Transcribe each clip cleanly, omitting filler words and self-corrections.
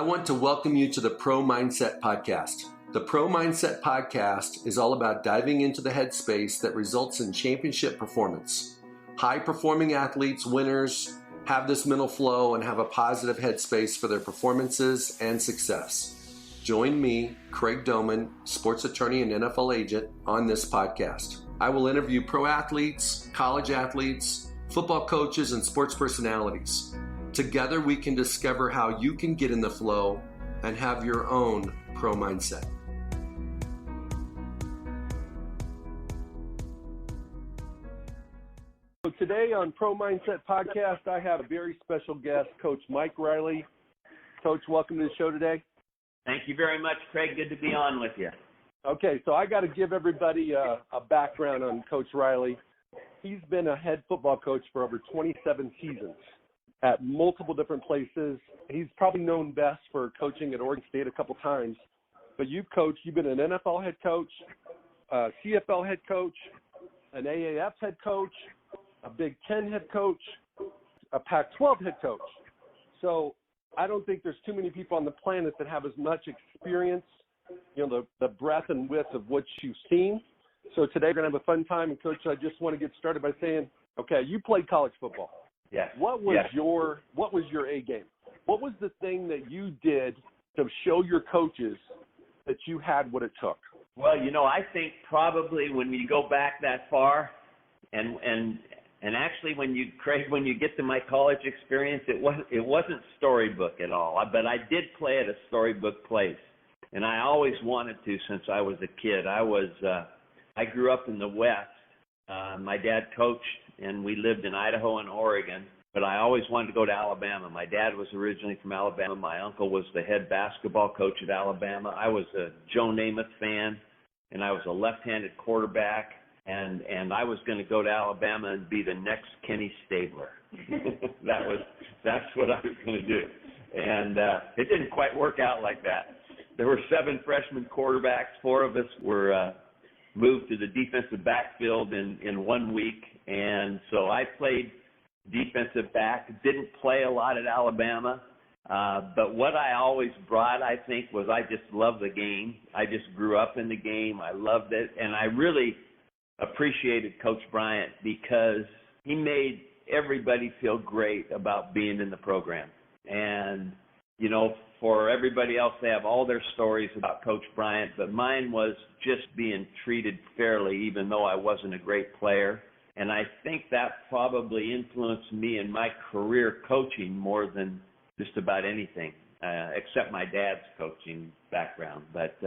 I want to welcome you to the Pro Mindset Podcast. The Pro Mindset Podcast is all about diving into the headspace that results in championship performance. High-performing athletes, winners, have this mental flow and have a positive headspace for their performances and success. Join me, Craig Domann, sports attorney and NFL agent, on this podcast. I will interview pro athletes, college athletes, football coaches, and sports personalities. Together, we can discover how you can get in the flow and have your own pro mindset. So today on Pro Mindset Podcast, I have a very special guest, Coach Mike Riley. Coach, welcome to the show today. Thank you very much, Craig. Good to be on with you. Okay, so I got to give everybody a background on Coach Riley. He's been a head football coach for over 27 seasons at multiple different places. He's probably known best for coaching at Oregon State a couple times. But you've been an NFL head coach, a CFL head coach, an AAF head coach, a Big Ten head coach, a Pac-12 head coach. So I don't think there's too many people on the planet that have as much experience, the breadth and width of what you've seen. So today we're going to have a fun time. And, Coach, I just want to get started by saying, okay, you played college football. Yes. What was your A game? What was the thing that you did to show your coaches that you had what it took? Well, I think probably when you go back that far, and actually when you get to my college experience, it wasn't storybook at all. But I did play at a storybook place, and I always wanted to since I was a kid. I grew up in the West. My dad coached, and we lived in Idaho and Oregon, but I always wanted to go to Alabama. My dad was originally from Alabama. My uncle was the head basketball coach at Alabama. I was a Joe Namath fan, and I was a left-handed quarterback, and I was going to go to Alabama and be the next Kenny Stabler. That's what I was going to do. And it didn't quite work out like that. There were 7 freshman quarterbacks. 4 of us were moved to the defensive backfield in 1 week, and so I played defensive back. Didn't play a lot at Alabama, but what I always brought, I think, was I just loved the game. I just grew up in the game. I loved it, and I really appreciated Coach Bryant because he made everybody feel great about being in the program. And for everybody else, they have all their stories about Coach Bryant, but mine was just being treated fairly, even though I wasn't a great player. And I think that probably influenced me in my career coaching more than just about anything, except my dad's coaching background. But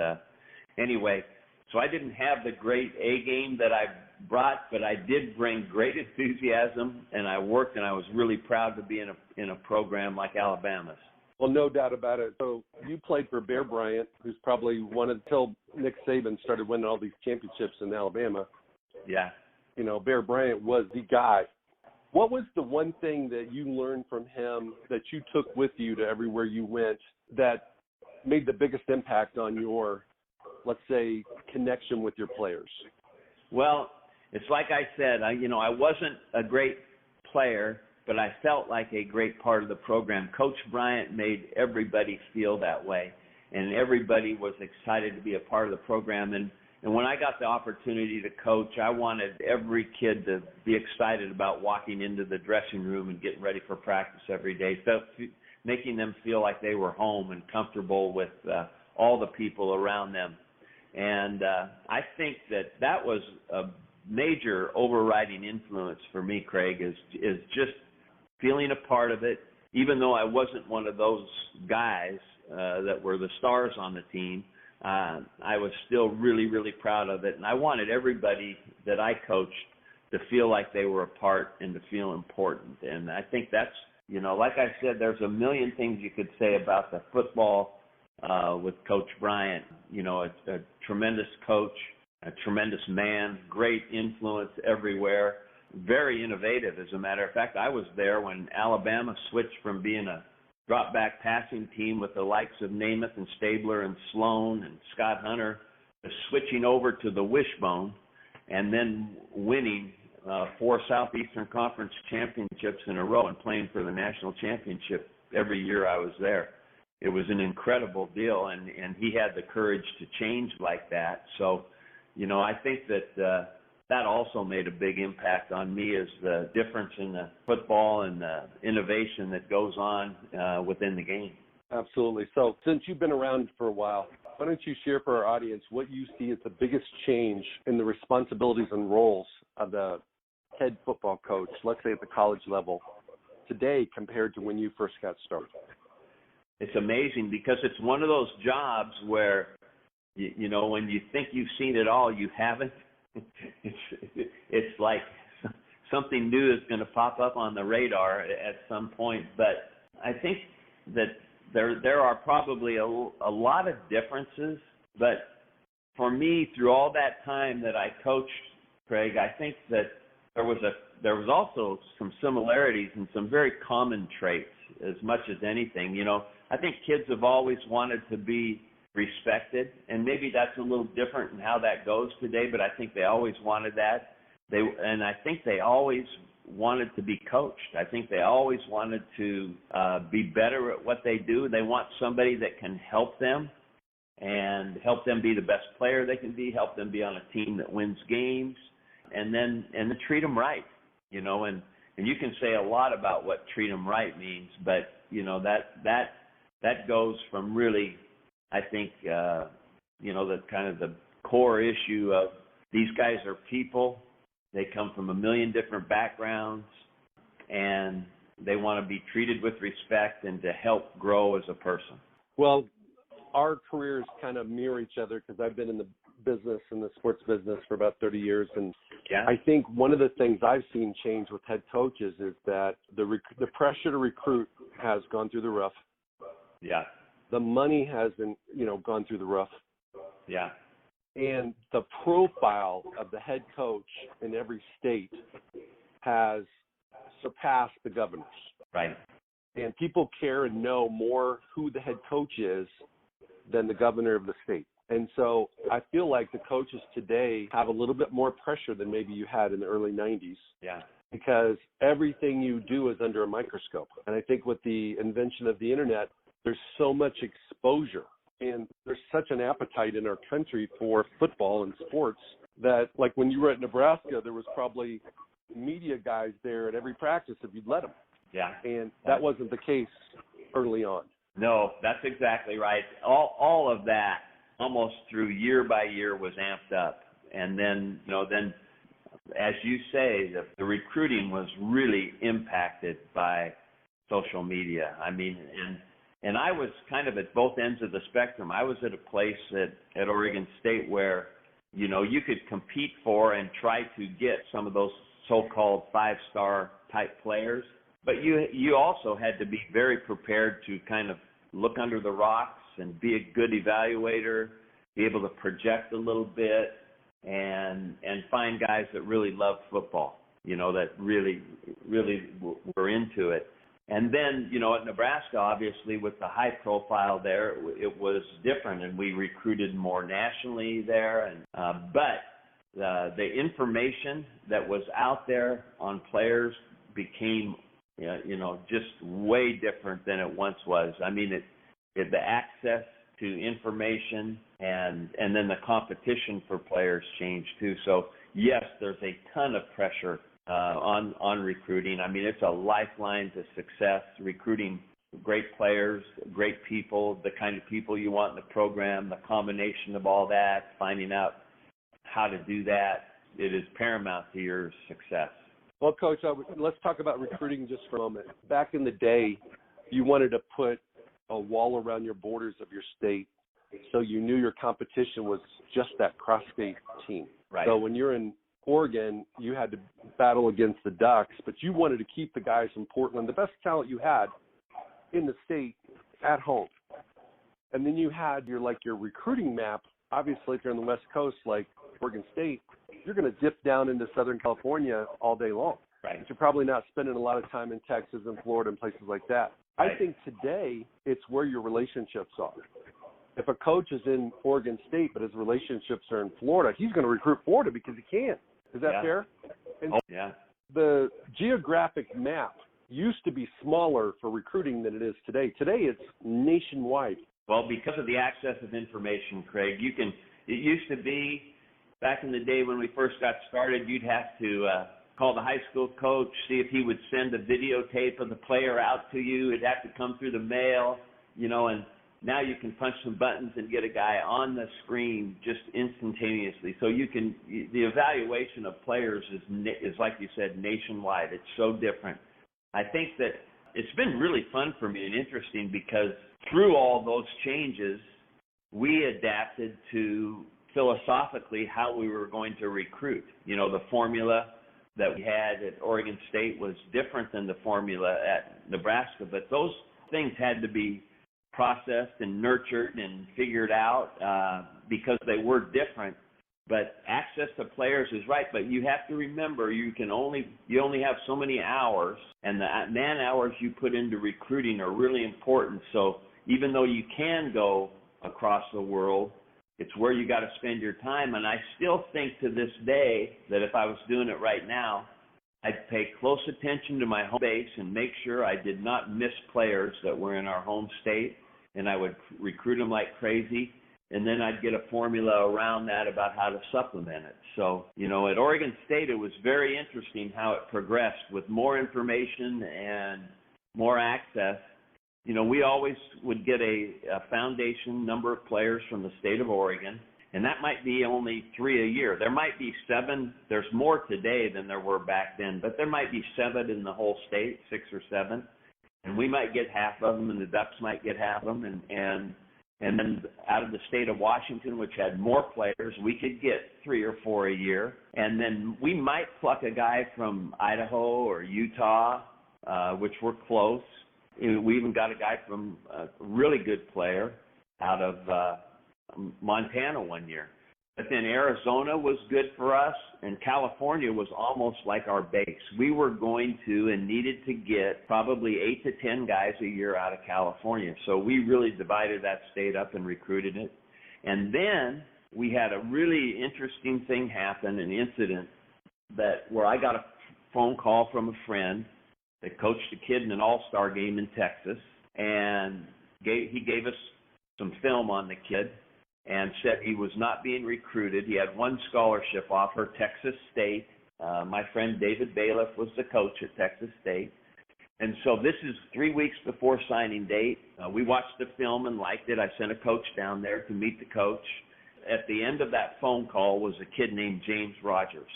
anyway, so I didn't have the great A game that I brought, but I did bring great enthusiasm, and I worked, and I was really proud to be in a program like Alabama's. Well, no doubt about it. So you played for Bear Bryant, who's probably until Nick Saban started winning all these championships in Alabama. Yeah. Bear Bryant was the guy. What was the one thing that you learned from him that you took with you to everywhere you went that made the biggest impact on your, let's say, connection with your players? Well, it's like I said, I wasn't a great player, but I felt like a great part of the program. Coach Bryant made everybody feel that way, and everybody was excited to be a part of the program. And when I got the opportunity to coach, I wanted every kid to be excited about walking into the dressing room and getting ready for practice every day, so making them feel like they were home and comfortable with all the people around them. And I think that was a major overriding influence for me, Craig, is just feeling a part of it, even though I wasn't one of those guys that were the stars on the team. I was still really, really proud of it, and I wanted everybody that I coached to feel like they were a part and to feel important. And I think that's, like I said, there's a million things you could say about the football with Coach Bryant. A tremendous coach, a tremendous man, great influence everywhere. Very innovative, as a matter of fact. I was there when Alabama switched from being a drop-back passing team with the likes of Namath and Stabler and Sloan and Scott Hunter to switching over to the wishbone and then winning 4 Southeastern Conference championships in a row and playing for the national championship every year I was there. it was an incredible deal, and he had the courage to change like that. So, I think that that also made a big impact on me, is the difference in the football and the innovation that goes on within the game. Absolutely. So since you've been around for a while, why don't you share for our audience what you see as the biggest change in the responsibilities and roles of the head football coach, let's say at the college level, today compared to when you first got started? It's amazing because it's one of those jobs where, when you think you've seen it all, you haven't. It's like something new is going to pop up on the radar at some point. But I think that there are probably a lot of differences. But for me, through all that time that I coached, Craig, I think that there was also some similarities and some very common traits as much as anything. I think kids have always wanted to be respected, and maybe that's a little different in how that goes today, but I think they always wanted that. And I think they always wanted to be coached. I think they always wanted to be better at what they do. They want somebody that can help them and help them be the best player they can be, help them be on a team that wins games, and then treat them right, and you can say a lot about what treat them right means, but that goes from really, I think, the kind of the core issue of these guys are people. They come from a million different backgrounds, and they want to be treated with respect and to help grow as a person. Well, our careers kind of mirror each other because I've been in the business, in the sports business, for about 30 years. And yeah. I think one of the things I've seen change with head coaches is that the pressure to recruit has gone through the roof. Yeah. The money hasn't, gone through the roof. Yeah. And the profile of the head coach in every state has surpassed the governor's. Right. And people care and know more who the head coach is than the governor of the state. And so I feel like the coaches today have a little bit more pressure than maybe you had in the early 90s. Yeah. Because everything you do is under a microscope. And I think with the invention of the internet, there's so much exposure. And there's such an appetite in our country for football and sports that, like when you were at Nebraska, there was probably media guys there at every practice if you'd let them. Yeah. And that wasn't the case early on. No, that's exactly right. All of that, almost through year by year, was amped up. And then, as you say, the recruiting was really impacted by social media. I mean, and I was kind of at both ends of the spectrum. I was at a place at Oregon State where, you could compete for and try to get some of those so-called five-star type players. But you also had to be very prepared to kind of look under the rocks and be a good evaluator, be able to project a little bit, and find guys that really love football, that really were into it. And then, at Nebraska, obviously, with the high profile there, it was different, and we recruited more nationally there. But the information that was out there on players became, just way different than it once was. I mean, the access to information and then the competition for players changed too. So yes, there's a ton of pressure on recruiting. I mean, it's a lifeline to success, recruiting great players, great people, the kind of people you want in the program, the combination of all that, finding out how to do that. It is paramount to your success. Well, Coach, let's talk about recruiting just for a moment. Back in the day, you wanted to put a wall around your borders of your state so you knew your competition was just that cross-state team. Right. So when you're in Oregon, you had to battle against the Ducks, but you wanted to keep the guys from Portland, the best talent you had in the state, at home. And then you had your recruiting map. Obviously, if you're on the West Coast, like Oregon State, you're going to dip down into Southern California all day long. Right. But you're probably not spending a lot of time in Texas and Florida and places like that. Right. I think today it's where your relationships are. If a coach is in Oregon State but his relationships are in Florida, he's going to recruit Florida because he can. Is that fair? And yeah. the geographic map used to be smaller for recruiting than it is today. Today it's nationwide. Well, because of the access of information, Craig, it used to be back in the day when we first got started, you'd have to call the high school coach, see if he would send a videotape of the player out to you. It'd have to come through the mail, and now you can punch some buttons and get a guy on the screen just instantaneously. So the evaluation of players is like you said, nationwide. It's so different. I think that it's been really fun for me and interesting because through all those changes, we adapted to philosophically how we were going to recruit. The formula that we had at Oregon State was different than the formula at Nebraska, but those things had to be processed and nurtured and figured out because they were different. But access to players is right, but you have to remember you only have so many hours, and the man hours you put into recruiting are really important. So even though you can go across the world, it's where you got to spend your time. And I still think to this day that if I was doing it right now, I'd pay close attention to my home base and make sure I did not miss players that were in our home state, and I would recruit them like crazy. And then I'd get a formula around that about how to supplement it. So, at Oregon State, it was very interesting how it progressed with more information and more access. We always would get a foundation number of players from the state of Oregon, and that might be only 3 a year. There might be 7. There's more today than there were back then, but there might be 7 in the whole state, 6 or 7. And we might get half of them, and the Ducks might get half of them. And then out of the state of Washington, which had more players, we could get 3 or 4 a year. And then we might pluck a guy from Idaho or Utah, which were close. We even got a guy from a really good player out of Montana one year. But then Arizona was good for us, and California was almost like our base. We were going to and needed to get probably 8 to 10 guys a year out of California. So we really divided that state up and recruited it. And then we had a really interesting thing happen, an incident where I got a phone call from a friend that coached a kid in an all-star game in Texas, and he gave us some film on the kid and said he was not being recruited. He had one scholarship offer, Texas State. My friend David Bailiff was the coach at Texas State. And so this is 3 weeks before signing date. We watched the film and liked it. I sent a coach down there to meet the coach. At the end of that phone call was a kid named James Rogers.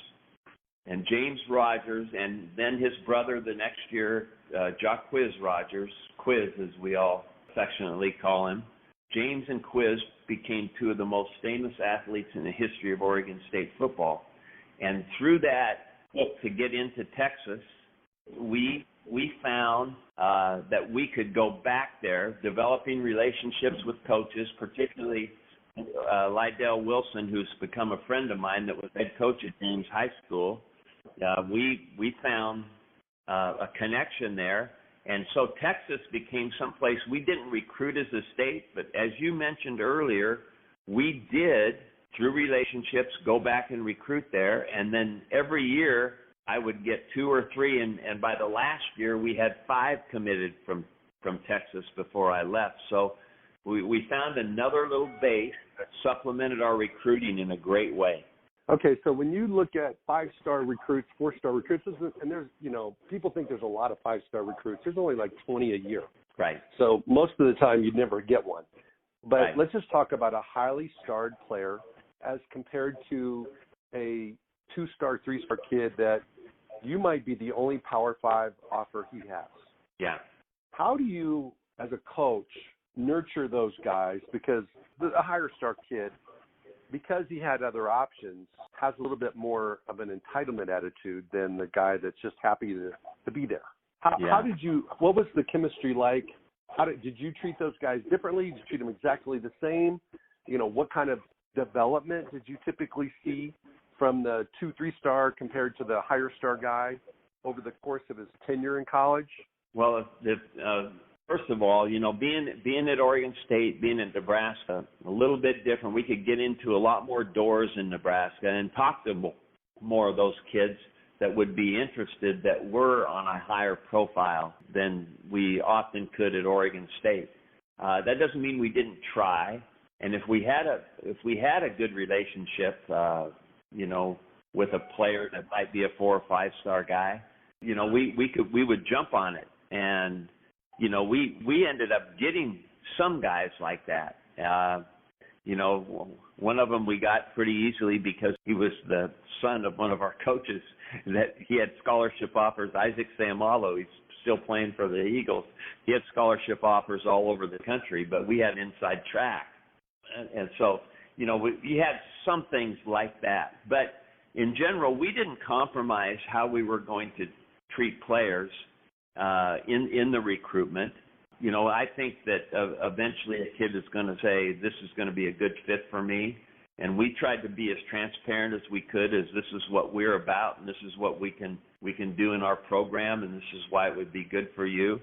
And James Rogers, and then his brother the next year, Jacques Rogers, Quiz as we all affectionately call him. James and Quiz became 2 of the most famous athletes in the history of Oregon State football. And through that, to get into Texas, we found that we could go back there, developing relationships with coaches, particularly Lydell Wilson, who's become a friend of mine that was head coach at James High School. We found a connection there. And so Texas became someplace we didn't recruit as a state, but as you mentioned earlier, we did, through relationships, go back and recruit there. And then every year I would get 2 or 3, and by the last year we had 5 committed from Texas before I left. So we found another little base that supplemented our recruiting in a great way. Okay, so when you look at 5-star recruits, 4-star recruits, and there's, people think there's a lot of 5-star recruits. There's only like 20 a year. Right. So most of the time you'd never get one. But right. Let's just talk about a highly starred player as compared to a 2-star, 3-star kid that you might be the only Power 5 offer he has. Yeah. How do you, as a coach, nurture those guys? Because a higher star kid, because he had other options, has a little bit more of an entitlement attitude than the guy that's just happy to be there. What was the chemistry like? Did you treat those guys differently? Did you treat them exactly the same? What kind of development did you typically see from the 2, 3-star compared to the higher star guy over the course of his tenure in college? Well, first of all, being at Oregon State, being at Nebraska, a little bit different. We could get into a lot more doors in Nebraska and talk to more of those kids that would be interested that were on a higher profile than we often could at Oregon State. That doesn't mean we didn't try. And if we had a good relationship, with a player that might be a 4 or 5 star guy, we would jump on it. And we ended up getting some guys like that. One of them we got pretty easily because he was the son of one of our coaches that he had scholarship offers. Isaac Samalo, he's still playing for the Eagles. He had scholarship offers all over the country, but we had inside track. And so, we had some things like that. But in general, we didn't compromise how we were going to treat players in the recruitment. I think that eventually a kid is going to say, this is going to be a good fit for me. And we tried to be as transparent as we could, as this is what we're about, and this is what we can do in our program, and this is why it would be good for you.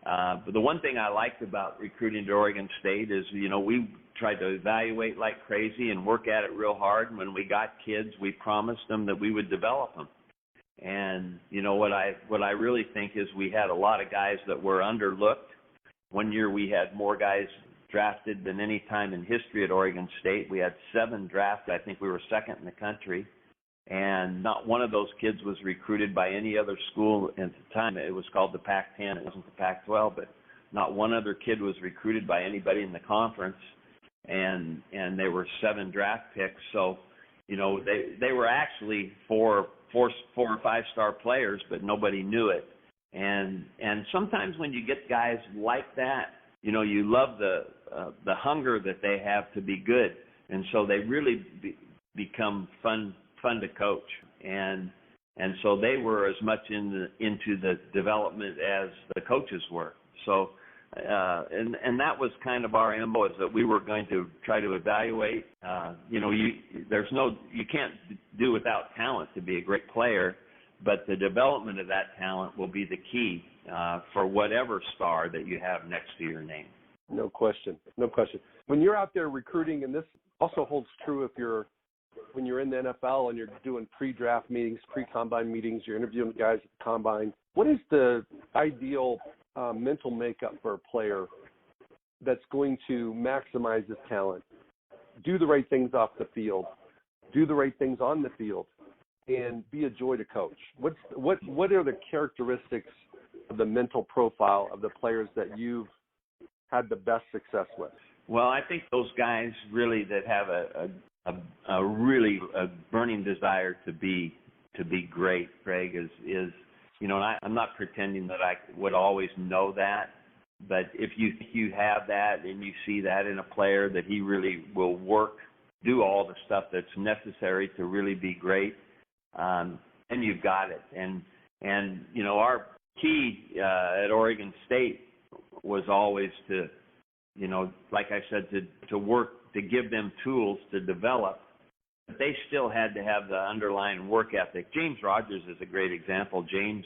But the one thing I liked about recruiting to Oregon State is, we tried to evaluate like crazy and work at it real hard. And when we got kids, we promised them that we would develop them. And, what I really think is we had a lot of guys that were underlooked. One year we had more guys drafted than any time in history at Oregon State. We had 7 drafted. I think we were second in the country. And not one of those kids was recruited by any other school at the time. It was called the Pac-10. It wasn't the Pac-12, but not one other kid was recruited by anybody in the conference. And there were 7 draft picks. So, they were actually 4 or 5 star players, but nobody knew it. And sometimes when you get guys like that, you love the hunger that they have to be good. And so they really become fun to coach. And so they were as much into the development as the coaches were. So, and that was kind of our MO, is that we were going to try to evaluate. You can't do without talent to be a great player, but the development of that talent will be the key for whatever star that you have next to your name. No question. When you're out there recruiting, and this also holds true when you're in the NFL and you're doing pre-draft meetings, pre-combine meetings, you're interviewing guys at the combine, what is the ideal mental makeup for a player that's going to maximize his talent, do the right things off the field, do the right things on the field, and be a joy to coach? What are the characteristics of the mental profile of the players that you've had the best success with? Well, I think those guys really that have a really burning desire to be great, Craig, is and I'm not pretending that I would always know that, but if you have that and you see that in a player, that he really will do all the stuff that's necessary to really be great, and you've got it. And our key at Oregon State was always to, like I said, to work, to give them tools to develop. But they still had to have the underlying work ethic. James Rogers is a great example. James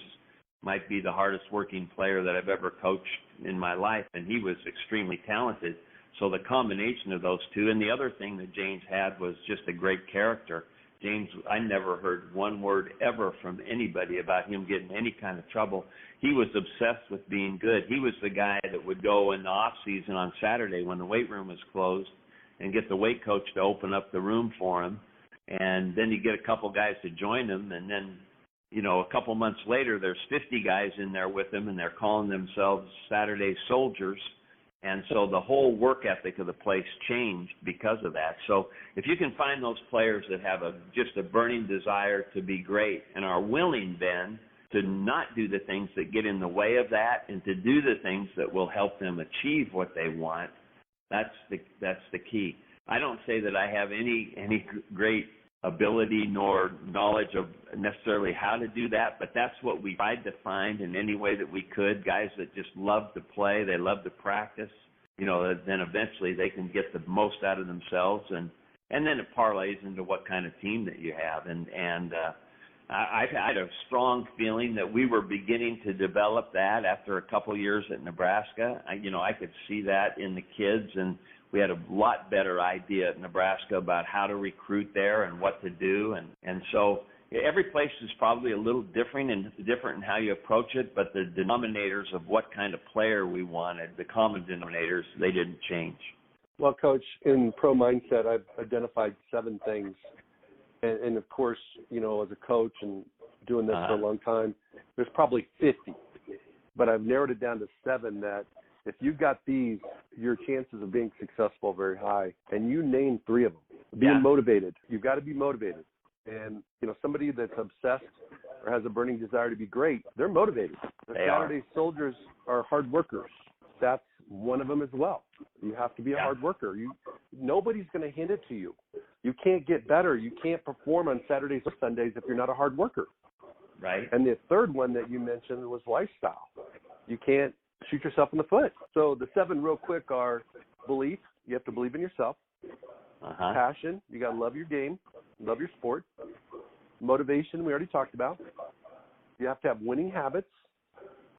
might be the hardest working player that I've ever coached in my life, and he was extremely talented. So the combination of those two, and the other thing that James had was just a great character. James, I never heard one word ever from anybody about him getting any kind of trouble. He was obsessed with being good. He was the guy that would go in the off season on Saturday when the weight room was closed and get the weight coach to open up the room for him. And then you get a couple guys to join him, and then, a couple months later, there's 50 guys in there with him, and they're calling themselves Saturday Soldiers. And so the whole work ethic of the place changed because of that. So if you can find those players that have just a burning desire to be great and are willing then to not do the things that get in the way of that and to do the things that will help them achieve what they want, that's the key. I don't say that I have any great ability nor knowledge of necessarily how to do that, but that's what we tried to find in any way that we could. Guys that just love to play, they love to practice, then eventually they can get the most out of themselves, and then it parlays into what kind of team that you have. And I had a strong feeling that we were beginning to develop that after a couple years at Nebraska. I could see that in the kids, and we had a lot better idea at Nebraska about how to recruit there and what to do. And so every place is probably a little different in how you approach it, but the denominators of what kind of player we wanted, the common denominators, they didn't change. Well, Coach, in Pro Mindset, I've identified 7 things. And of course, you know, as a coach and doing this for a long time, there's probably 50. But I've narrowed it down to 7 that if you've got these, your chances of being successful are very high. And you named 3 of them. Being motivated. You've got to be motivated. And, you know, somebody that's obsessed or has a burning desire to be great, they're motivated. The Saturday soldiers are hard workers. That's one of them as well. You have to be a hard worker. Nobody's going to hand it to you. You can't get better. You can't perform on Saturdays or Sundays if you're not a hard worker. Right. And the third one that you mentioned was lifestyle. You can't shoot yourself in the foot. So the 7 real quick are belief. You have to believe in yourself. Passion. You got to love your game, love your sport. Motivation, we already talked about. You have to have winning habits.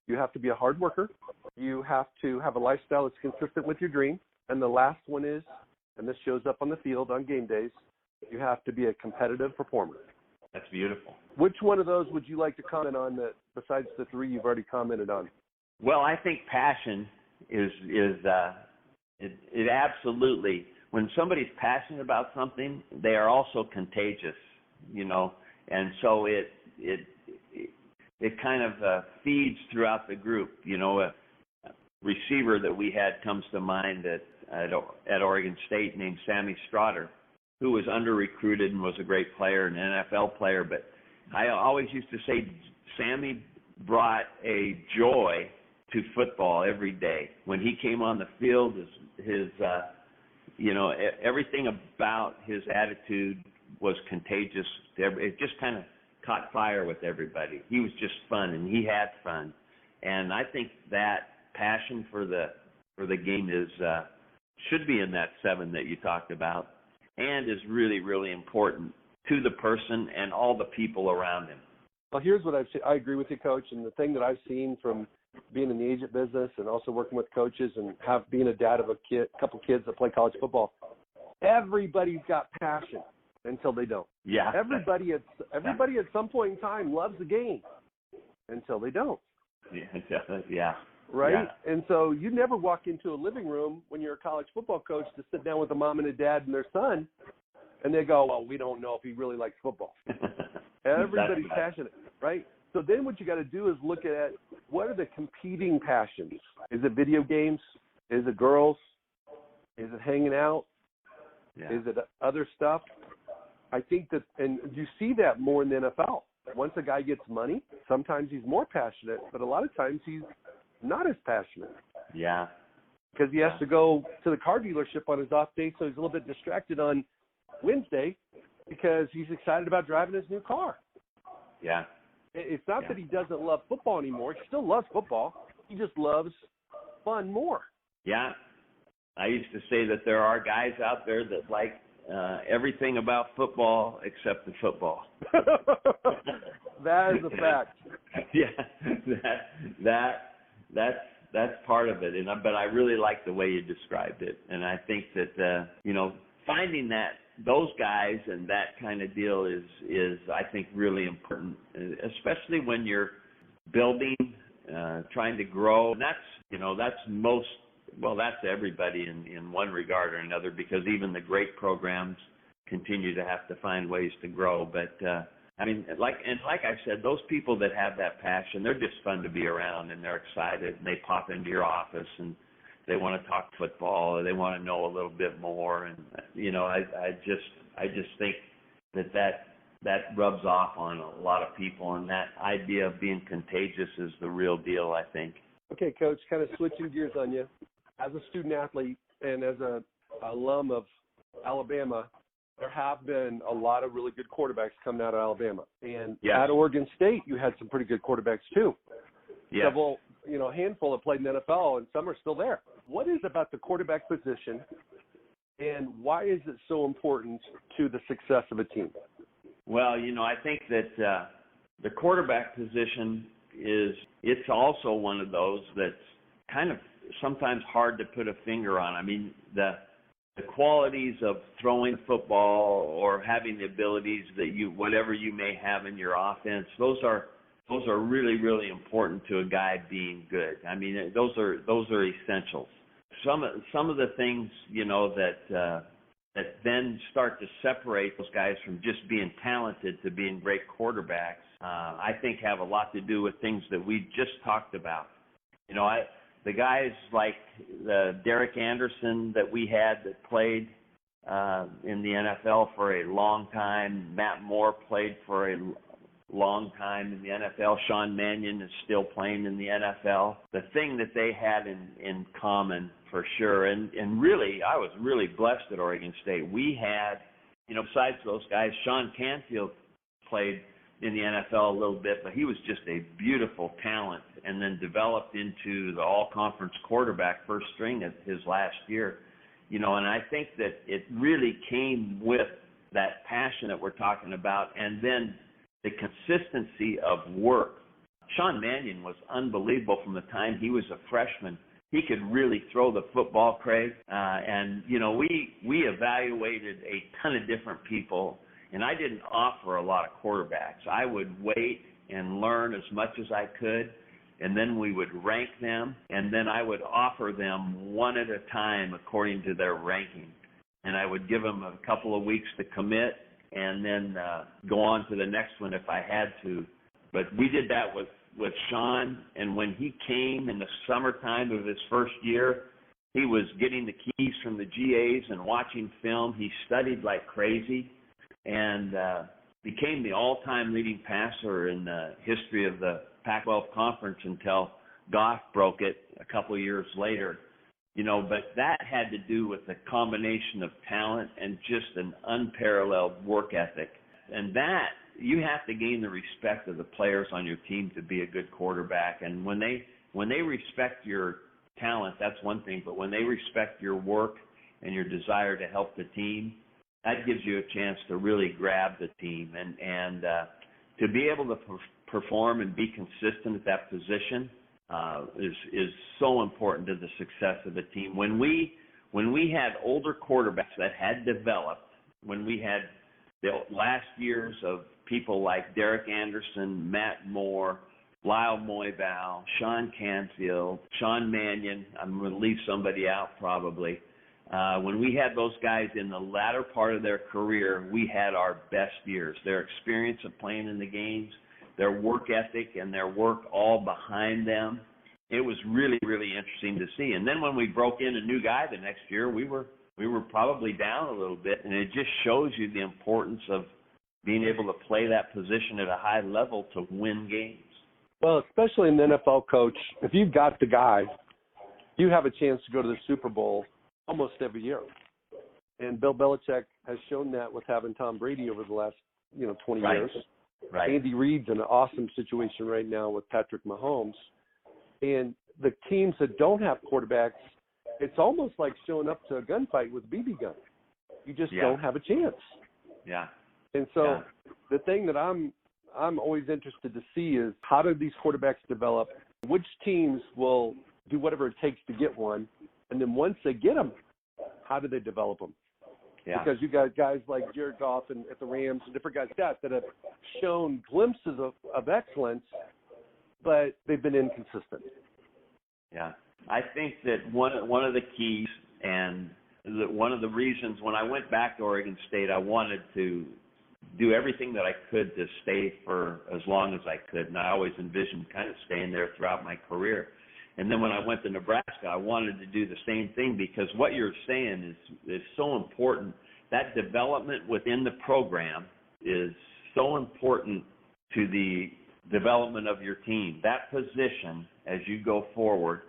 You have to be a hard worker. You have to have a lifestyle that's consistent with your dream. And the last one is, and this shows up on the field on game days, you have to be a competitive performer. That's beautiful. Which one of those would you like to comment on that besides the 3 you've already commented on? Well, I think passion is it absolutely, when somebody's passionate about something, they are also contagious, you know, and so it kind of feeds throughout the group. You know, a receiver that we had comes to mind at Oregon State named Sammy Strotter, who was under-recruited and was a great player, an NFL player, but I always used to say Sammy brought a joy to football every day. When he came on the field, his you know, everything about his attitude was contagious. It just kind of caught fire with everybody. He was just fun, and he had fun. And I think that passion for the game is should be in that 7 that you talked about, and is really, really important to the person and all the people around him. Well, here's what I agree with you, Coach, and the thing that I've seen from being in the agent business and also working with coaches and being a dad of a couple kids that play college football, everybody's got passion until they don't. Yeah. Everybody at some point in time loves the game until they don't. Yeah. Right? Yeah. And so you never walk into a living room when you're a college football coach to sit down with a mom and a dad and their son, and they go, well, we don't know if he really likes football. Everybody's passionate, right? So then what you got to do is look at what are the competing passions. Is it video games? Is it girls? Is it hanging out? Yeah. Is it other stuff? I think that, and you see that more in the NFL. Once a guy gets money, sometimes he's more passionate, but a lot of times he's not as passionate. Yeah. Because he has to go to the car dealership on his off day, so he's a little bit distracted on Wednesday because he's excited about driving his new car. Yeah. It's not that he doesn't love football anymore. He still loves football. He just loves fun more. Yeah. I used to say that there are guys out there that like everything about football except the football. That is a fact. Yeah. That's part of it. But I really like the way you described it. And I think that, you know, finding those guys and that kind of deal is I think really important, especially when you're building, trying to grow. And that's everybody in one regard or another, because even the great programs continue to have to find ways to grow. But I mean, like I said, those people that have that passion, they're just fun to be around, and they're excited, and they pop into your office and they want to talk football, or they want to know a little bit more. And you know, I just think that rubs off on a lot of people, and that idea of being contagious is the real deal, I think. Okay, Coach, kind of switching gears on you. As a student athlete and as an alum of Alabama, there have been a lot of really good quarterbacks coming out of Alabama. And at Oregon State, you had some pretty good quarterbacks too. Yeah. Several, a handful have played in the NFL, and some are still there. What is about the quarterback position, and why is it so important to the success of a team? Well, I think that the quarterback position it's also one of those that's kind of sometimes hard to put a finger on. I mean, the qualities of throwing football or having the abilities that whatever you may have in your offense, those are really, really important to a guy being good. I mean, those are essentials. Some of the things, that then start to separate those guys from just being talented to being great quarterbacks, I think have a lot to do with things that we just talked about. The guys like Derek Anderson that we had that played in the NFL for a long time. Matt Moore played for a long time in the NFL. Sean Mannion is still playing in the NFL. The thing that they had in common for sure, and really, I was really blessed at Oregon State. We had, besides those guys, Sean Canfield played in the NFL a little bit, but he was just a beautiful talent and then developed into the all-conference quarterback first string at his last year. And I think that it really came with that passion that we're talking about and then the consistency of work. Sean Mannion was unbelievable from the time he was a freshman. He could really throw the football, Craig. We evaluated a ton of different people, and I didn't offer a lot of quarterbacks. I would wait and learn as much as I could, and then we would rank them, and then I would offer them one at a time according to their ranking. And I would give them a couple of weeks to commit and then go on to the next one if I had to. But we did that with Sean, and when he came in the summertime of his first year, he was getting the keys from the GAs and watching film. He studied like crazy and became the all-time leading passer in the history of the Pac-12 Conference until Goff broke it a couple of years later. But that had to do with a combination of talent and just an unparalleled work ethic. And that, you have to gain the respect of the players on your team to be a good quarterback. And when they respect your talent, that's one thing. But when they respect your work and your desire to help the team, that gives you a chance to really grab the team and to be able to perform and be consistent at that position is so important to the success of the team. When we had older quarterbacks that had developed, when we had the last years of people like Derek Anderson, Matt Moore, Lyle Moyval, Sean Canfield, Sean Mannion, I'm going to leave somebody out probably. When we had those guys in the latter part of their career, we had our best years. Their experience of playing in the games, their work ethic and their work all behind them. It was really, really interesting to see. And then when we broke in a new guy the next year, we were probably down a little bit, and it just shows you the importance of being able to play that position at a high level to win games. Well, especially in the NFL, Coach, if you've got the guy, you have a chance to go to the Super Bowl almost every year. And Bill Belichick has shown that with having Tom Brady over the last 20 years. Right. Andy Reid's in an awesome situation right now with Patrick Mahomes. And the teams that don't have quarterbacks, it's almost like showing up to a gunfight with a BB gun. You just don't have a chance. Yeah. And so the thing that I'm always interested to see is how do these quarterbacks develop? Which teams will do whatever it takes to get one? And then once they get them, how do they develop them? Yeah. Because you got guys like Jared Goff and at the Rams and different guys like that have shown glimpses of excellence, but they've been inconsistent. Yeah. I think that one of the keys and one of the reasons when I went back to Oregon State, I wanted to do everything that I could to stay for as long as I could. And I always envisioned kind of staying there throughout my career. And then when I went to Nebraska, I wanted to do the same thing because what you're saying is so important. That development within the program is so important to the development of your team. That position as you go forward.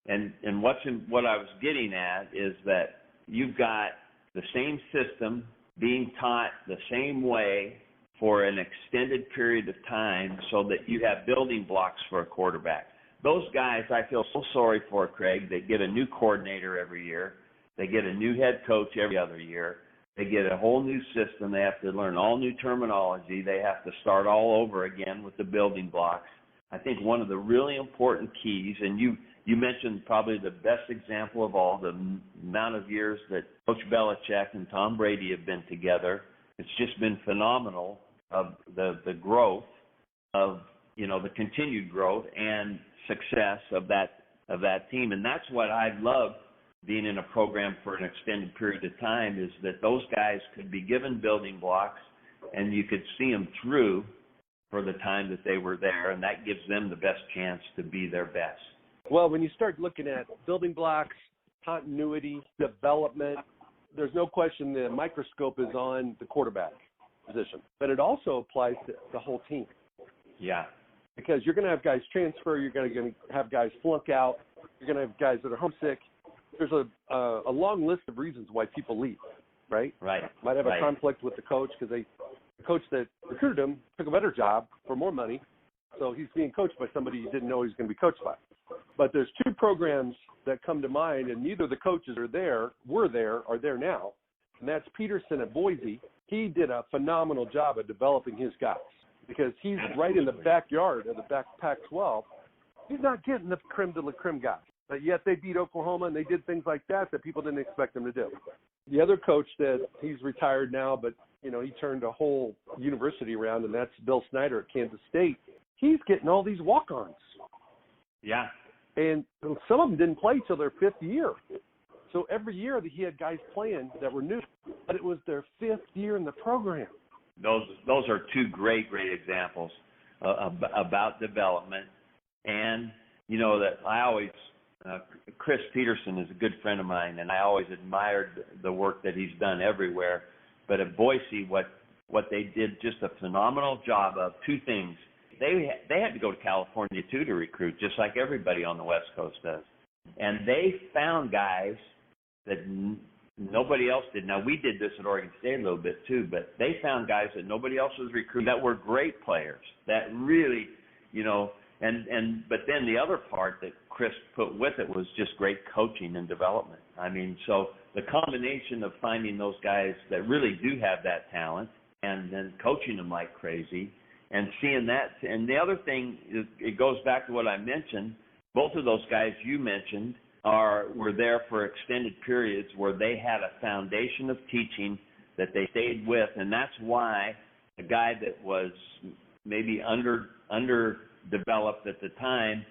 And what I was getting at is that you've got the same system being taught the same way for an extended period of time so that you have building blocks for a quarterback. Those guys I feel so sorry for, Craig. They get a new coordinator every year. They get a new head coach every other year. They get a whole new system. They have to learn all new terminology. They have to start all over again with the building blocks. I think one of the really important keys, and you You mentioned probably the best example of all, the amount of years that Coach Belichick and Tom Brady have been together. It's just been phenomenal of the growth of, the continued growth and success of that team. And that's what I love being in a program for an extended period of time, is that those guys could be given building blocks and you could see them through for the time that they were there, and that gives them the best chance to be their best. Well, when you start looking at building blocks, continuity, development, there's no question the microscope is on the quarterback position, but it also applies to the whole team. Yeah. Because you're going to have guys transfer, you're going to have guys flunk out, you're going to have guys that are homesick. There's a long list of reasons why people leave, right? Right. Might have a conflict with the coach because the coach that recruited him took a better job for more money, so he's being coached by somebody he didn't know he was going to be coached by. But there's two programs that come to mind, and neither of the coaches are there now, and that's Peterson at Boise. He did a phenomenal job of developing his guys because he's right in the backyard of the Pac-12. He's not getting the creme de la creme guys, but yet they beat Oklahoma, and they did things like that people didn't expect them to do. The other coach that he's retired now, but he turned a whole university around, and that's Bill Snyder at Kansas State. He's getting all these walk-ons. Yeah. And some of them didn't play till their fifth year. So every year that he had guys playing that were new, but it was their fifth year in the program. Those are two great examples about development. And, that I always Chris Peterson is a good friend of mine, and I always admired the work that he's done everywhere. But at Boise, what they did just a phenomenal job of two things. They had to go to California, too, to recruit, just like everybody on the West Coast does. And they found guys that nobody else did. Now, we did this at Oregon State a little bit, too, but they found guys that nobody else was recruiting that were great players, that really, but then the other part that Chris put with it was just great coaching and development. I mean, so the combination of finding those guys that really do have that talent and then coaching them like crazy and seeing that. And the other thing is, it goes back to what I mentioned. Both of those guys you mentioned were there for extended periods where they had a foundation of teaching that they stayed with, and that's why a guy that was maybe underdeveloped at the time,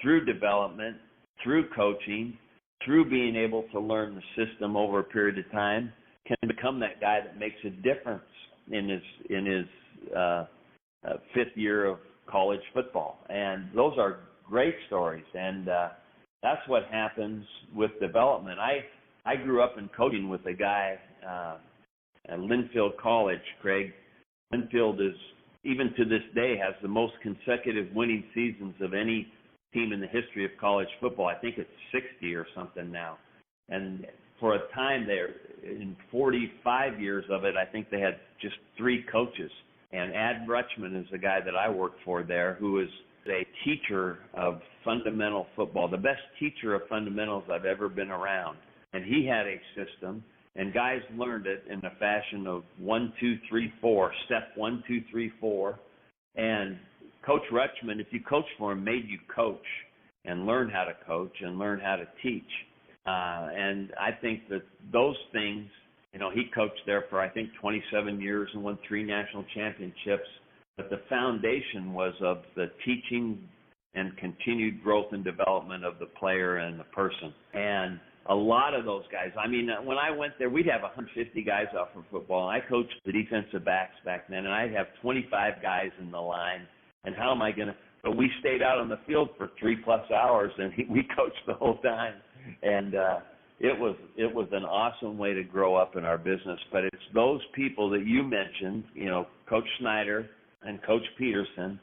through development, through coaching, through being able to learn the system over a period of time, can become that guy that makes a difference in his fifth year of college football. And those are great stories, and that's what happens with development. I grew up in coaching with a guy at Linfield College, Craig. Linfield is, even to this day, has the most consecutive winning seasons of any team in the history of college football. I think it's 60 or something now. And for a time there, in 45 years of it, I think they had just 3 coaches. And Ad Rutschman is the guy that I worked for there, who is a teacher of fundamental football, the best teacher of fundamentals I've ever been around. And he had a system, and guys learned it in the fashion of 1, 2, 3, 4, step 1, 2, 3, 4. And Coach Rutschman, if you coached for him, made you coach and learn how to coach and learn how to teach. And I think that those things, he coached there for, I think, 27 years and won 3 national championships. But the foundation was of the teaching and continued growth and development of the player and the person. And a lot of those guys, I mean, when I went there, we'd have 150 guys out for football. I coached the defensive backs back then, and I'd have 25 guys in the line. And how am I going to – but we stayed out on the field for 3+ hours, and we coached the whole time. And it was an awesome way to grow up in our business. But it's those people that you mentioned, Coach Snyder and Coach Peterson,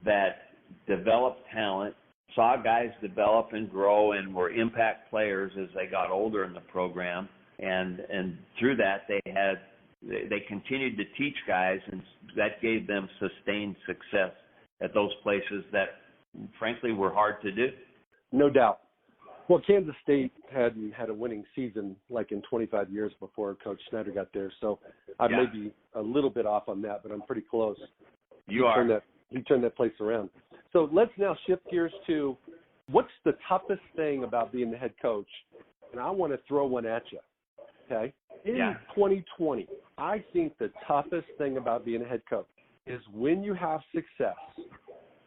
that developed talent, saw guys develop and grow and were impact players as they got older in the program. And through that, they continued to teach guys, and that gave them sustained success at those places that, frankly, were hard to do. No doubt. Well, Kansas State hadn't had a winning season like in 25 years before Coach Snyder got there, so I may be a little bit off on that, but I'm pretty close. You are. He turned that place around. So let's now shift gears to What's the toughest thing about being the head coach? And I want to throw one at you, okay? In 2020, I think the toughest thing about being a head coach is when you have success,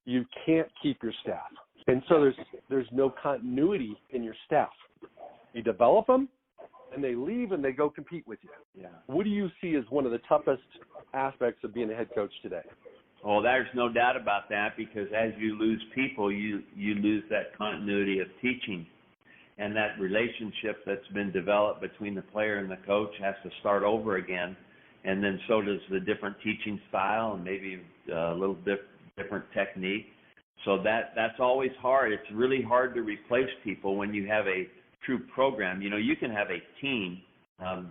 you can't keep your staff. And so there's no continuity in your staff. You develop them, and they leave, and they go compete with you. Yeah. What do you see as one of the toughest aspects of being a head coach today? Oh, there's no doubt about that, because as you lose people, you lose that continuity of teaching. And that relationship that's been developed between the player and the coach has to start over again. And then so does the different teaching style and maybe a little different technique. So that's always hard. It's really hard to replace people when you have a true program. You know, you can have a team,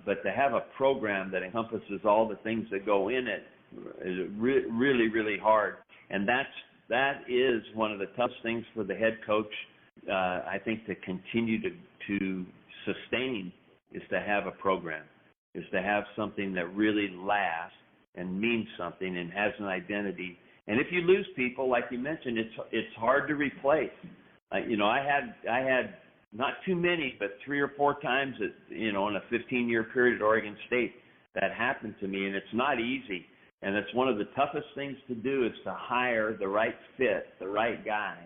but to have a program that encompasses all the things that go in it is really, really hard. And that is one of the toughest things for the head coach, I think, to continue to sustain, is to have a program, is to have something that really lasts and means something and has an identity. And if you lose people, like you mentioned, it's hard to replace. You know, I had not too many, but 3 or 4 times, in a 15-year period at Oregon State, that happened to me, and it's not easy. And it's one of the toughest things to do, is to hire the right fit, the right guy.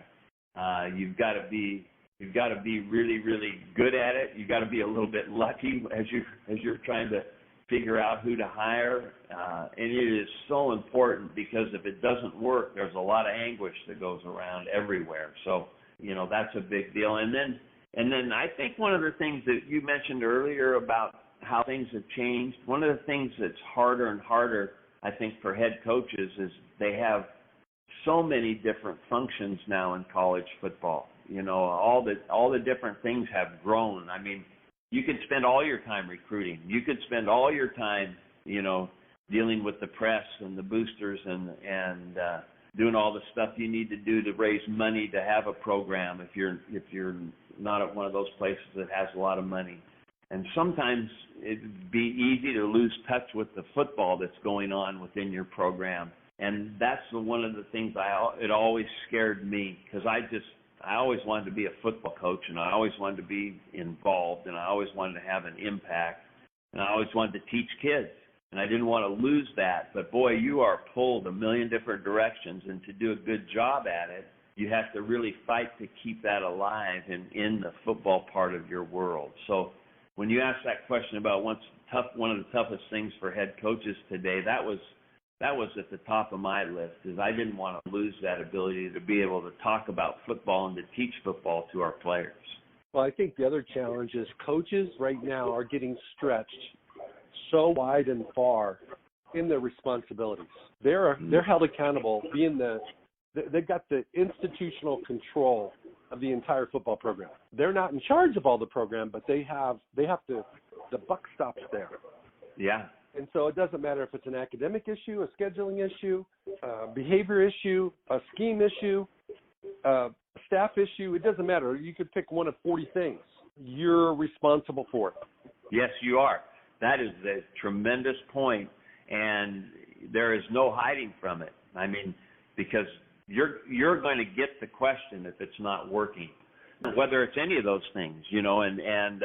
You've got to be really, really good at it. You've got to be a little bit lucky as you're trying to figure out who to hire. And it is so important, because if it doesn't work, there's a lot of anguish that goes around everywhere. So, that's a big deal. And then I think one of the things that you mentioned earlier about how things have changed, one of the things that's harder and harder, I think, for head coaches is they have so many different functions now in college football. All the different things have grown. I mean, you could spend all your time recruiting. You could spend all your time, dealing with the press and the boosters and doing all the stuff you need to do to raise money to have a program if you're not at one of those places that has a lot of money. And sometimes it'd be easy to lose touch with the football that's going on within your program. And that's one of the things it always scared me, because I always wanted to be a football coach, and I always wanted to be involved, and I always wanted to have an impact, and I always wanted to teach kids, and I didn't want to lose that. But boy, you are pulled a million different directions, and to do a good job at it, you have to really fight to keep that alive in the football part of your world. So when you ask that question about one of the toughest things for head coaches today, that was at the top of my list, is I didn't want to lose that ability to be able to talk about football and to teach football to our players. Well, I think the other challenge is coaches right now are getting stretched so wide and far in their responsibilities. They're held accountable, they've got the institutional control of the entire football program. They're not in charge of all the program, but they have to, the buck stops there. Yeah. And so it doesn't matter if it's an academic issue, a scheduling issue, a behavior issue, a scheme issue, a staff issue. It doesn't matter. You could pick one of 40 things. You're responsible for it. Yes, you are. That is a tremendous point, and there is no hiding from it. I mean, because you're going to get the question if it's not working, whether it's any of those things, and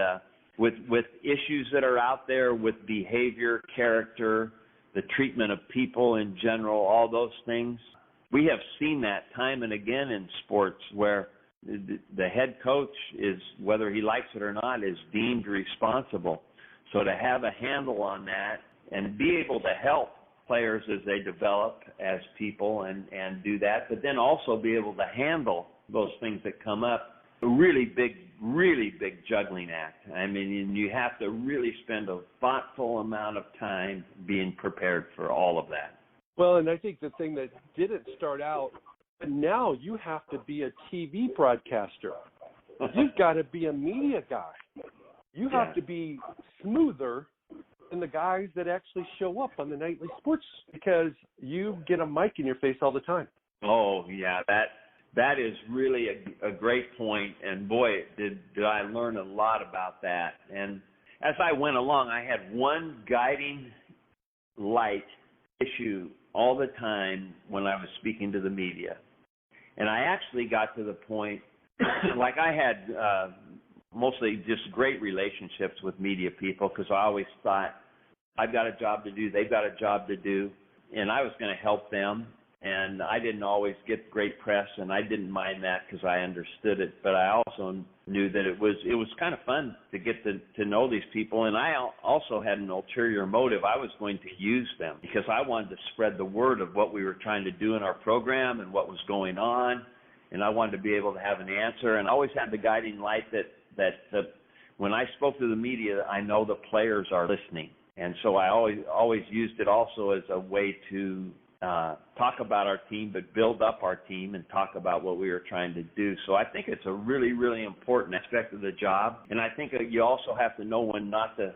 with issues that are out there with behavior, character, the treatment of people in general, all those things. We have seen that time and again in sports where the head coach is, whether he likes it or not, is deemed responsible. So to have a handle on that and be able to help players as they develop as people and do that, but then also be able to handle those things that come up, a really big juggling act. I mean, you have to really spend a thoughtful amount of time being prepared for all of that. Well, and I think the thing that didn't start out, but now you have to be a TV broadcaster. You've got to be a media guy. You have to be smoother than the guys that actually show up on the nightly sports, because you get a mic in your face all the time. Oh, yeah, that is really a great point, and boy, did I learn a lot about that. And as I went along, I had one guiding light issue all the time when I was speaking to the media. And I actually got to the point like I had mostly just great relationships with media people because I always thought I've got a job to do, they've got a job to do, and I was going to help them. And I didn't always get great press, and I didn't mind that because I understood it. But I also knew that it was kind of fun to get to know these people. And I also had an ulterior motive. I was going to use them because I wanted to spread the word of what we were trying to do in our program and what was going on. And I wanted to be able to have an answer. And I always had the guiding light that when I spoke to the media, I know the players are listening. And so I always used it also as a way to talk about our team, but build up our team and talk about what we were trying to do. So I think it's a really, really important aspect of the job. And I think you also have to know when not to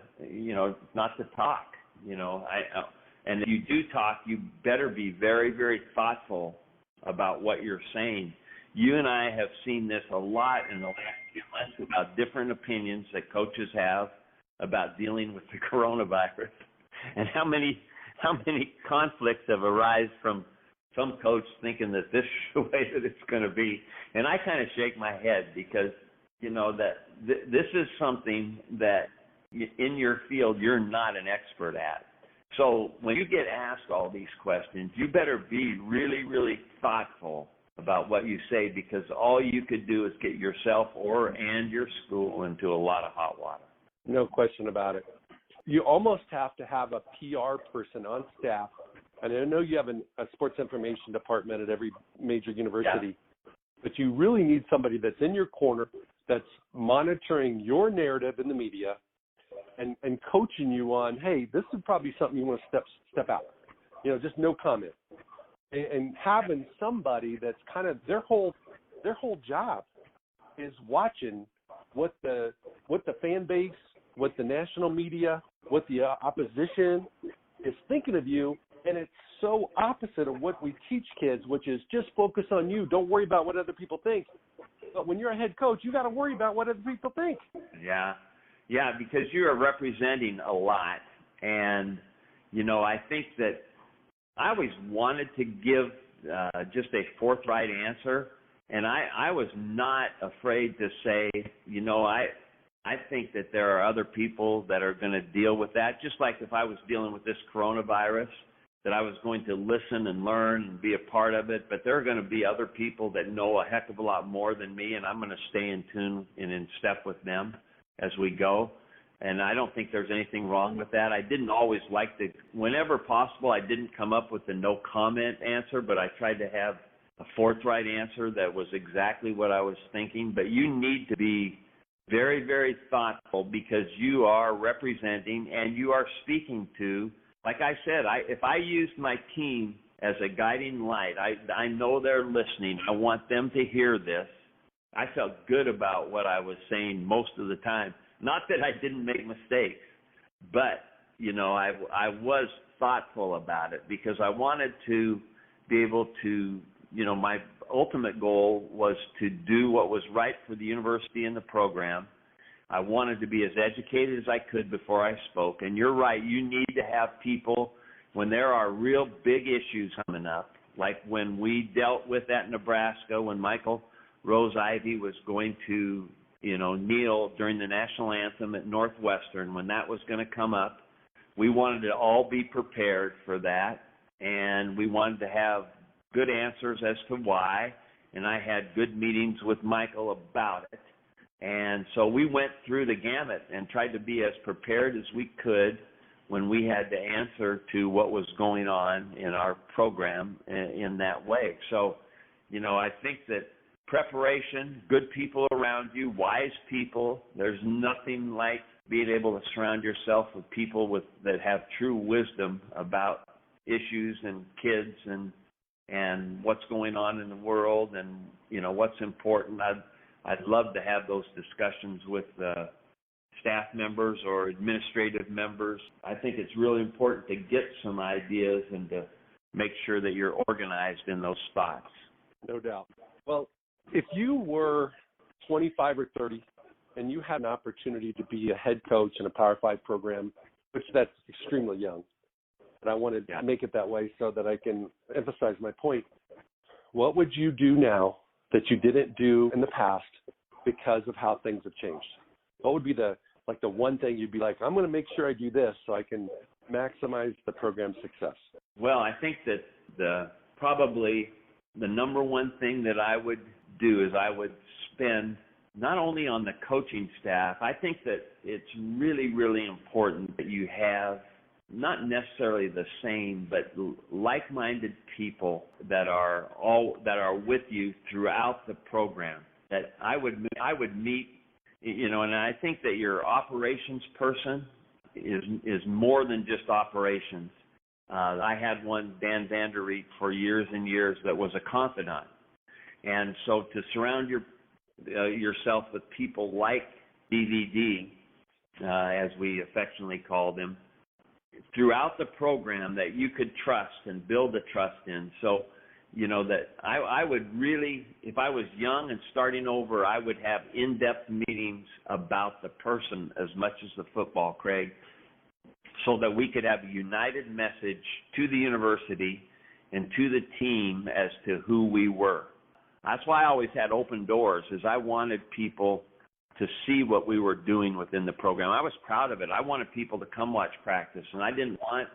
talk. And if you do talk, you better be very, very thoughtful about what you're saying. You and I have seen this a lot in the last few months about different opinions that coaches have about dealing with the coronavirus, and how many conflicts have arisen from some coach thinking that this is the way that it's going to be. And I kind of shake my head because, this is something that in your field you're not an expert at. So when you get asked all these questions, you better be really, really thoughtful about what you say, because all you could do is get yourself and your school into a lot of hot water. No question about it. You almost have to have a PR person on staff, and I know you have a sports information department at every major university, but you really need somebody that's in your corner, that's monitoring your narrative in the media, and coaching you on, hey, this is probably something you want to step out. Just no comment. And having somebody that's kind of their whole job is watching what the fan base, what the national media, what the opposition is thinking of you, and it's so opposite of what we teach kids, which is just focus on you. Don't worry about what other people think. But when you're a head coach, you got to worry about what other people think. Yeah, because you are representing a lot, and I think that I always wanted to give just a forthright answer, and I was not afraid to say, I think that there are other people that are going to deal with that, just like if I was dealing with this coronavirus, that I was going to listen and learn and be a part of it. But there are going to be other people that know a heck of a lot more than me, and I'm going to stay in tune and in step with them as we go. And I don't think there's anything wrong with that. I didn't always like whenever possible, I didn't come up with a no comment answer, but I tried to have a forthright answer that was exactly what I was thinking. But you need to be very, very thoughtful, because you are representing and you are speaking to, like I said, if I used my team as a guiding light, I know they're listening. I want them to hear this. I felt good about what I was saying most of the time. Not that I didn't make mistakes, but, I was thoughtful about it, because I wanted to be able to, my ultimate goal was to do what was right for the university and the program. I wanted to be as educated as I could before I spoke. And you're right, you need to have people when there are real big issues coming up, like when we dealt with at Nebraska, when Michael Rose-Ivy was going to, kneel during the national anthem at Northwestern, when that was going to come up. We wanted to all be prepared for that, and we wanted to have good answers as to why, and I had good meetings with Michael about it. And so we went through the gamut and tried to be as prepared as we could when we had to answer to what was going on in our program in that way. So, I think that preparation, good people around you, wise people, there's nothing like being able to surround yourself with people that have true wisdom about issues and kids and what's going on in the world and, what's important. I'd love to have those discussions with staff members or administrative members. I think it's really important to get some ideas and to make sure that you're organized in those spots. No doubt. Well, if you were 25 or 30 and you had an opportunity to be a head coach in a Power 5 program, which that's extremely young, and I want to make it that way so that I can emphasize my point, what would you do now that you didn't do in the past because of how things have changed? What would be the one thing you'd be like, I'm going to make sure I do this so I can maximize the program's success? Well, I think that probably the number one thing that I would do is I would spend not only on the coaching staff. I think that it's really, really important that you have not necessarily the same, but like-minded people that are with you throughout the program. That I would meet, and I think that your operations person is more than just operations. I had one, Dan Vanderreek, for years and years, that was a confidant. And so to surround yourself with people like DVD, as we affectionately call them, throughout the program that you could trust and build a trust in. So, that I would really, if I was young and starting over, I would have in-depth meetings about the person as much as the football, Craig, so that we could have a united message to the university and to the team as to who we were. That's why I always had open doors, is I wanted people to see what we were doing within the program. I was proud of it. I wanted people to come watch practice, and I didn't want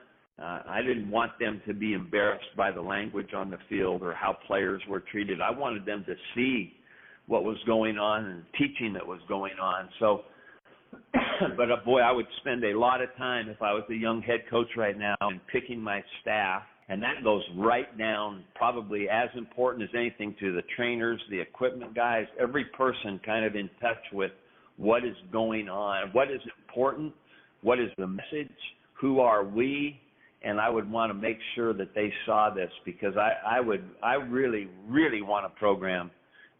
them to be embarrassed by the language on the field or how players were treated. I wanted them to see what was going on and teaching that was going on. So, but boy, I would spend a lot of time if I was a young head coach right now in picking my staff. And that goes right down, probably as important as anything, to the trainers, the equipment guys, every person kind of in touch with what is going on, what is important, what is the message, who are we, and I would want to make sure that they saw this, because I really, really want a program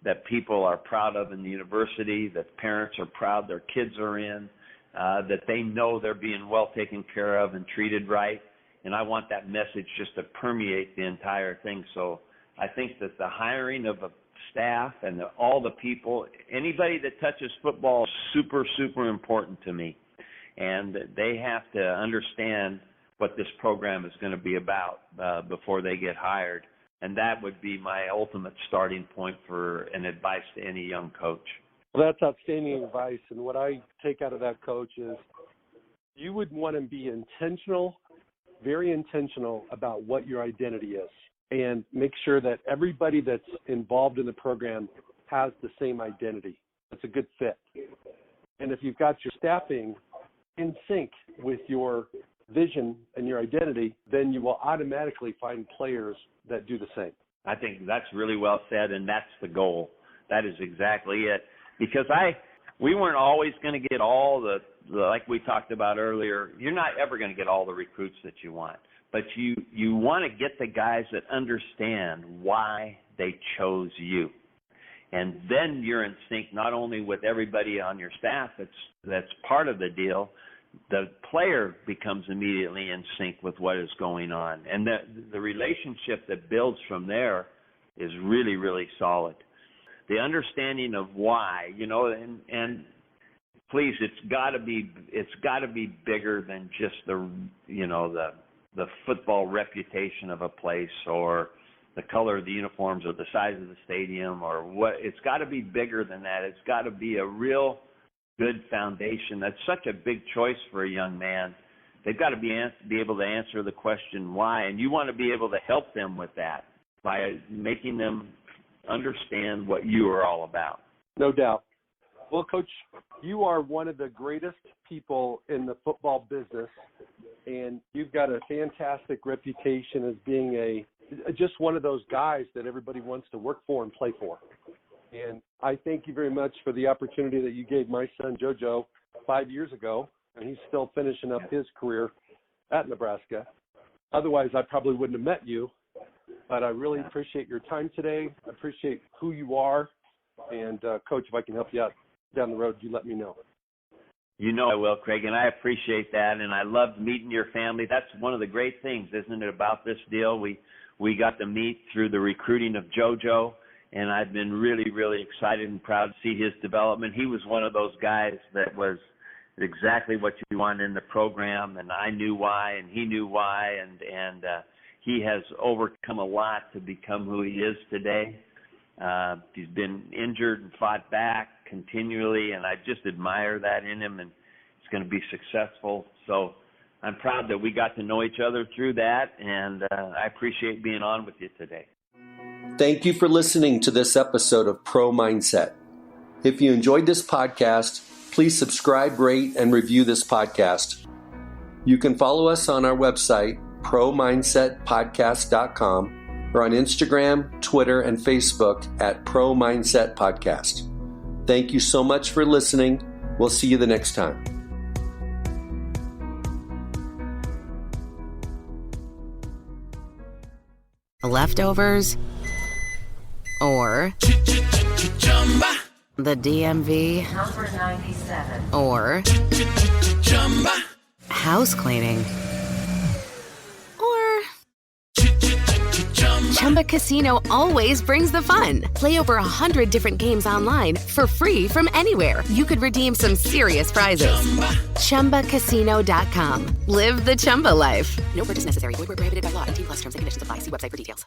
that people are proud of in the university, that parents are proud their kids are in, that they know they're being well taken care of and treated right. And I want that message just to permeate the entire thing. So I think that the hiring of a staff and all the people, anybody that touches football, is super, super important to me. And they have to understand what this program is going to be about before they get hired. And that would be my ultimate starting point for an advice to any young coach. Well, that's outstanding advice. And what I take out of that, Coach, is you would want to be intentional, very intentional about what your identity is, and make sure that everybody that's involved in the program has the same identity. That's a good fit. And if you've got your staffing in sync with your vision and your identity, then you will automatically find players that do the same. I think that's really well said, and that's the goal. That is exactly it. Because we weren't always going to get all the, like we talked about earlier, you're not ever going to get all the recruits that you want. But you want to get the guys that understand why they chose you. And then you're in sync not only with everybody on your staff that's part of the deal, the player becomes immediately in sync with what is going on. And the relationship that builds from there is really, really solid. The understanding of why, and please, it's got to be bigger than just the football reputation of a place or the color of the uniforms or the size of the stadium or what. It's got to be bigger than that. It's got to be a real good foundation. That's such a big choice for a young man. They've got to be able to answer the question why, and you want to be able to help them with that by making them understand what you are all about. No doubt. Well, Coach, you are one of the greatest people in the football business, and you've got a fantastic reputation as being just one of those guys that everybody wants to work for and play for. And I thank you very much for the opportunity that you gave my son JoJo 5 years ago, and he's still finishing up his career at Nebraska. Otherwise, I probably wouldn't have met you. But I really appreciate your time today. I appreciate who you are. And, Coach, if I can help you out down the road, you let me know. You know I will, Craig, and I appreciate that. And I loved meeting your family. That's one of the great things, isn't it, about this deal? We got to meet through the recruiting of JoJo, and I've been really, really excited and proud to see his development. He was one of those guys that was exactly what you wanted in the program, and I knew why, and he knew why, and he has overcome a lot to become who he is today. He's been injured and fought back continually, and I just admire that in him, and he's going to be successful. So I'm proud that we got to know each other through that, and I appreciate being on with you today. Thank you for listening to this episode of Pro Mindset. If you enjoyed this podcast, please subscribe, rate, and review this podcast. You can follow us on our website, ProMindsetPodcast.com, or on Instagram, Twitter, and Facebook at Pro Mindset Podcast. Thank you so much for listening. We'll see you the next time. Leftovers or the DMV Number 97 or house cleaning or Chumba Casino always brings the fun. Play over 100 different games online for free from anywhere. You could redeem some serious prizes. ChumbaCasino.com. Live the Chumba life. No purchase necessary. Void where prohibited by law. 18+ terms and conditions apply. See website for details.